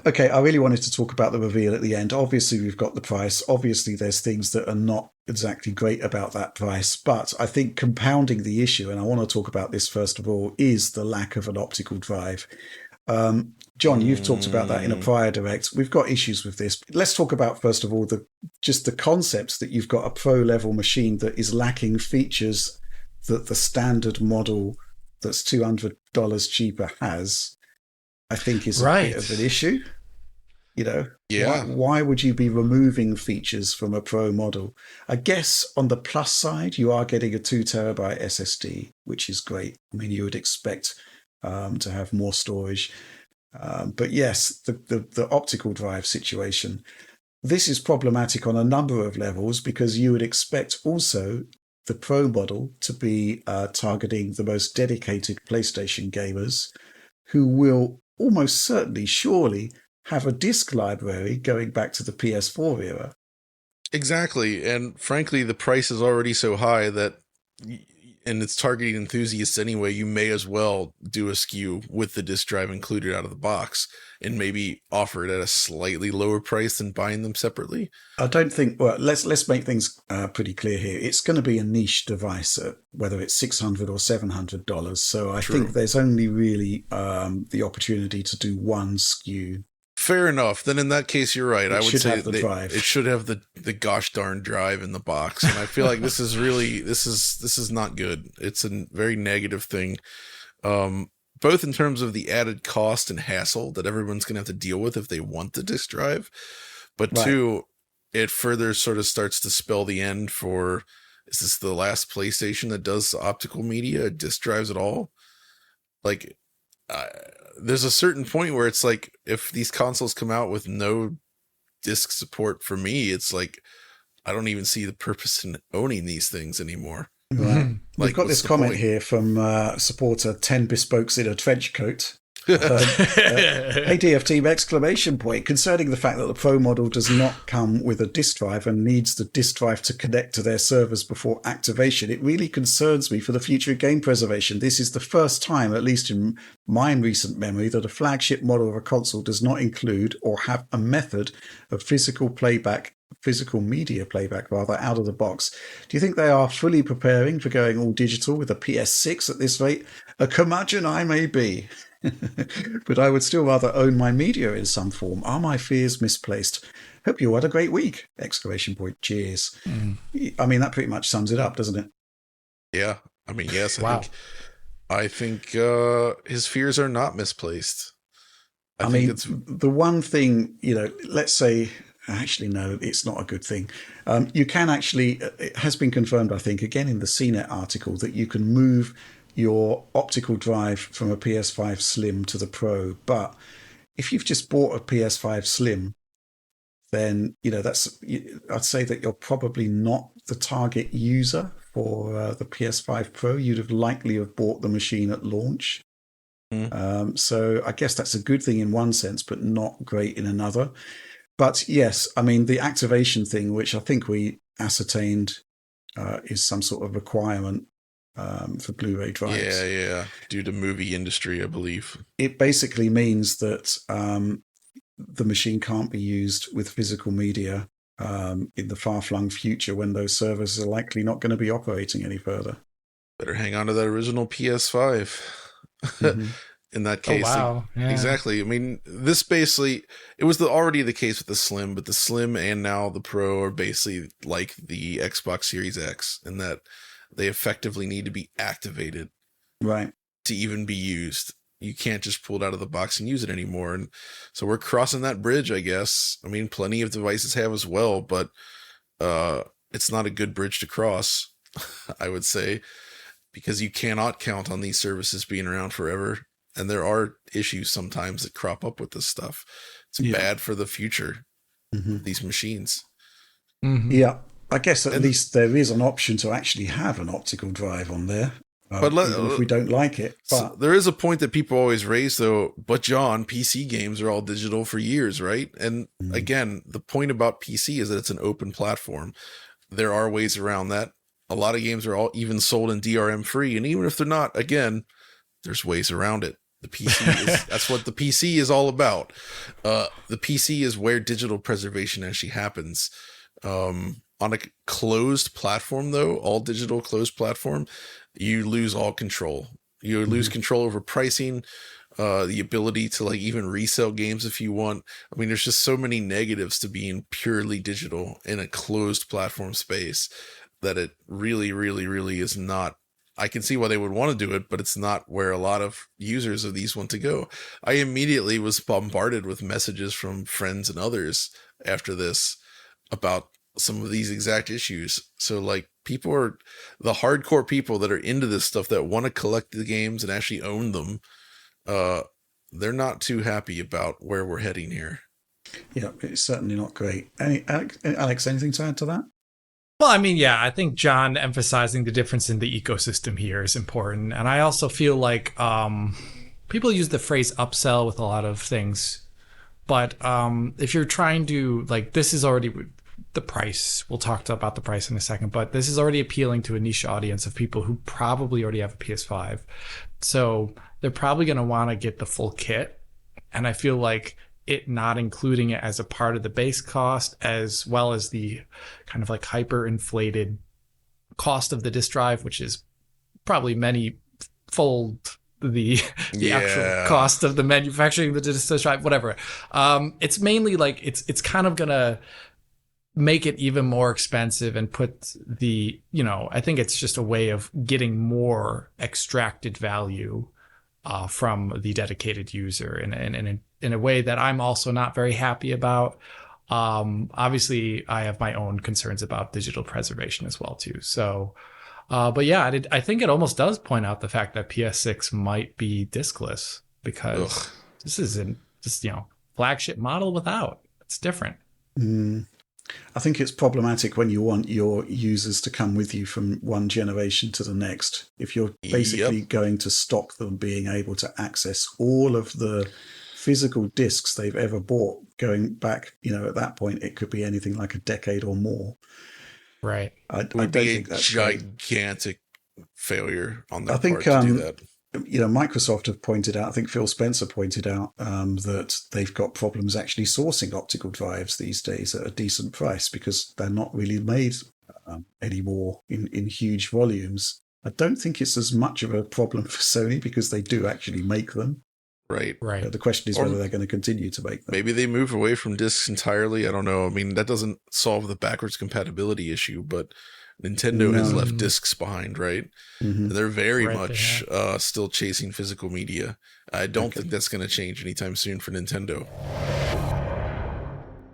Okay, I really wanted to talk about the reveal at the end. Obviously, we've got the price. Obviously, there's things that are not exactly great about that price. But I think compounding the issue, and I want to talk about this first of all, is the lack of an optical drive. John, you've talked about that in a Mm, prior direct. We've got issues with this. Let's talk about first of all the just the concepts that you've got a pro level machine that is lacking features that the standard model that's $200 cheaper has. I think is a bit Right. of an issue. You know, yeah. why would you be removing features from a pro model? I guess on the plus side, you are getting a 2 terabyte SSD, which is great. I mean, you would expect to have more storage. But yes, the optical drive situation, this is problematic on a number of levels because you would expect also the Pro model to be targeting the most dedicated PlayStation gamers who will almost certainly, surely, have a disk library going back to the PS4 era. Exactly. And frankly, the price is already so high that, and it's targeting enthusiasts anyway, you may as well do a SKU with the disk drive included out of the box and maybe offer it at a slightly lower price than buying them separately. I don't think. Well, let's make things pretty clear here. It's going to be a niche device, whether it's $600 or $700. So I think True. there's only really the opportunity to do one SKU. Fair enough. Then in that case, you're right. I It would should say have the that it drive. should have the gosh darn drive in the box. And I feel like this is not good. It's a very negative thing. Both in terms of the added cost and hassle that everyone's gonna have to deal with if they want the disk drive, but Right. two, it further sort of starts to spell the end for, is this the last PlayStation that does optical media disk drives at all? Like, uh, there's a certain point where it's like, if these consoles come out with no disc support for me, it's like I don't even see the purpose in owning these things anymore. Right. We've Like, got what's this the comment point? here from supporter 10 Bespokes in a trench coat. Hey DF exclamation point concerning the fact that the Pro model does not come with a disk drive and needs the disk drive to connect to their servers before activation. It really concerns me for the future of game preservation. This is the first time, at least in my recent memory, that a flagship model of a console does not include or have a method of physical media playback rather, out of the box. Do you think they are fully preparing for going all digital with a PS6 at this rate? A curmudgeon I may be. But I would still rather own my media in some form. Are my fears misplaced? Hope you had a great week! Exclamation point. Cheers. Mm. I mean, that pretty much sums it up, doesn't it? Yeah, I mean, yes, I Wow. think I think his fears are not misplaced. I I think mean, it's the one thing, let's say, actually, no, it's not a good thing. You can actually, it has been confirmed, I think, again in the CNET article, that you can move your optical drive from a PS5 Slim to the Pro. But if you've just bought a PS5 Slim, then I'd say that you're probably not the target user for the PS5 Pro. You'd have likely have bought the machine at launch. mm, So I guess that's a good thing in one sense, but not great in another. But yes, I mean the activation thing, which I think we ascertained is some sort of requirement for Blu-ray yeah, drives. yeah, due to movie industry, I believe. It basically means that the machine can't be used with physical media in the far-flung future when those servers are likely not going to be operating any further. Better hang on to that original PS5. Mm-hmm. In that Oh case, like, wow. Yeah. exactly. I mean, this basically, it was already the case with the Slim, but the Slim and now the Pro are basically like the Xbox Series X in that they effectively need to be activated Right. to even be used. You can't just pull it out of the box and use it anymore. And so we're crossing that bridge, I guess. I mean, plenty of devices have as well, but it's not a good bridge to cross, I would say, because you cannot count on these services being around forever. And there are issues sometimes that crop up with this stuff. It's Yeah. bad for the future Mm-hmm. of these machines. Hmm. Yeah. I guess at And least there is an option to actually have an optical drive on there, but even if we don't like it. so But there is a point that people always raise, though. But John, PC games are all digital for years, right? And mm, again, the point about PC is that it's an open platform. There are ways around that. A lot of games are all even sold in DRM free, and even if they're not, again, there's ways around it. The PC is that's what the PC is all about. The PC is where digital preservation actually happens. On a closed platform, though, all digital closed platform, you lose all control. You lose control over pricing, the ability to like even resell games if you want. I mean, there's just so many negatives to being purely digital in a closed platform space that it really, really, really is not. I can see why they would want to do it, but it's not where a lot of users of these want to go. I immediately was bombarded with messages from friends and others after this about some of these exact issues. So like people are the hardcore people that are into this stuff that want to collect the games and actually own them. They're not too happy about where we're heading here. Yeah, it's certainly not great. Alex, anything to add to that? Well, I mean, yeah, I think John emphasizing the difference in the ecosystem here is important. And I also feel like people use the phrase upsell with a lot of things. But if you're trying to, like, this is already the price. We'll talk about the price in a second. But this is already appealing to a niche audience of people who probably already have a PS5. So they're probably going to want to get the full kit. And I feel like it not including it as a part of the base cost, as well as the kind of like hyper-inflated cost of the disk drive, which is probably many fold the actual cost of the manufacturing the disk drive, whatever. It's mainly like it's kind of gonna make it even more expensive and put the, I think it's just a way of getting more extracted value from the dedicated user in a way that I'm also not very happy about. Obviously, I have my own concerns about digital preservation as well, too. So, but yeah, I think it almost does point out the fact that PS6 might be diskless because this isn't just, flagship model without. It's different. I think it's problematic when you want your users to come with you from one generation to the next. If you're basically going to stop them being able to access all of the physical discs they've ever bought, going back, at that point, it could be anything like a decade or more. Right. I don't think that's gigantic failure on their part to do that. Microsoft have pointed out, I think Phil Spencer pointed out that they've got problems actually sourcing optical drives these days at a decent price because they're not really made anymore in huge volumes. I don't think it's as much of a problem for Sony because they do actually make them. Right. The question is whether they're going to continue to make them. Maybe they move away from discs entirely. I don't know. I mean, that doesn't solve the backwards compatibility issue, but Nintendo has left discs behind, right? Mm-hmm. They're very much still chasing physical media. I don't think that's going to change anytime soon for Nintendo.